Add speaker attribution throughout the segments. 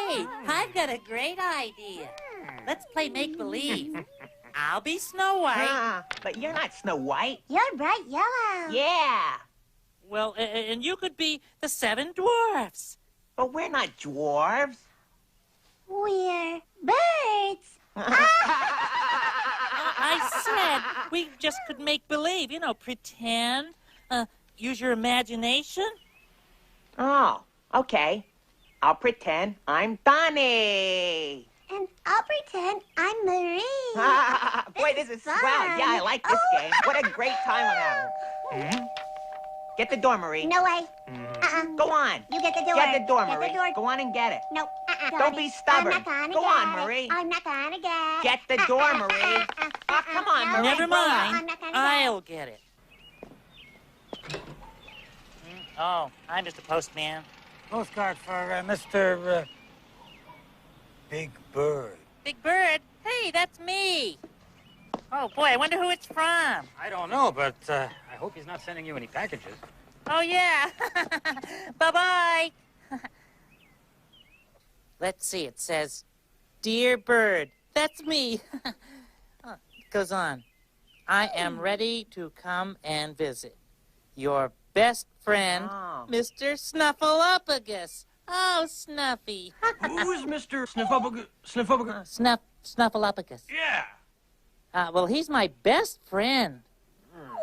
Speaker 1: Hey, I've got a great idea. Let's play make-believe. I'll be Snow White.
Speaker 2: But you're not Snow White.
Speaker 3: You're bright yellow.
Speaker 2: Yeah.
Speaker 1: Well, and you could be the 7 dwarfs.
Speaker 2: But we're not dwarves.
Speaker 3: We're birds.
Speaker 1: I said we just could make believe, pretend, use your imagination.
Speaker 2: Oh, okay. I'll pretend I'm Donnie.
Speaker 3: And I'll pretend I'm Marie.
Speaker 2: Boy, this is swell.
Speaker 3: Fun.
Speaker 2: Yeah, I like this game. What a great time I'm having. Get the door, Marie.
Speaker 3: No way.
Speaker 2: Go on.
Speaker 3: You get the door.
Speaker 2: Get the door,
Speaker 3: Get
Speaker 2: Marie.
Speaker 3: the door.
Speaker 2: Go on and get it.
Speaker 3: No.
Speaker 2: Don't be stubborn.
Speaker 3: I'm not gonna
Speaker 2: Go on,
Speaker 3: get it.
Speaker 2: Marie.
Speaker 3: I'm not gonna get it.
Speaker 2: Get the door, Marie. Oh, come on, Marie.
Speaker 1: Never
Speaker 3: I'm
Speaker 1: mind.
Speaker 3: not gonna
Speaker 1: I'll get it. Oh, hi, Mr. Postman.
Speaker 4: Postcard for Mr. Big Bird.
Speaker 1: Big Bird? Hey, that's me. Oh, boy, I wonder who it's from.
Speaker 4: I don't know, but I hope he's not sending you any packages.
Speaker 1: Oh, yeah. Bye-bye. Let's see. It says, Dear Bird. That's me. It goes on. I am ready to come and visit. Your best friend, Mr. Snuffleupagus. Oh, Snuffy.
Speaker 5: Who's Mr. Snuffleupagus?
Speaker 1: Snuffleupagus.
Speaker 5: Yeah.
Speaker 1: Well, he's my best friend.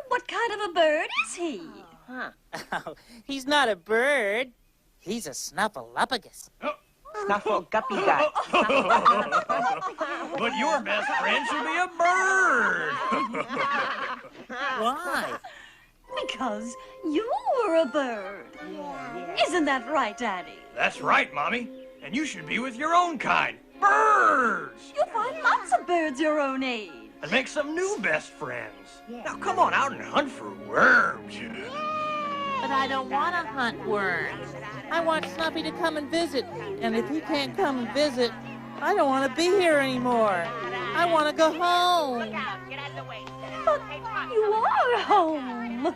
Speaker 6: What kind of a bird is he?
Speaker 1: Oh, he's not a bird. He's a Snuffleupagus.
Speaker 2: Snuffle guppy gut.
Speaker 5: But your best friend should be a bird.
Speaker 1: Why?
Speaker 6: Because you're a bird. Isn't that right, Daddy?
Speaker 5: That's right, Mommy. And you should be with your own kind. Birds!
Speaker 6: You'll find lots of birds your own age.
Speaker 5: And make some new best friends. Now come on out and hunt for worms.
Speaker 1: But I don't want to hunt worms. I want Snuffy to come and visit. And if he can't come and visit, I don't want to be here anymore. I want to go home.
Speaker 6: But you are home.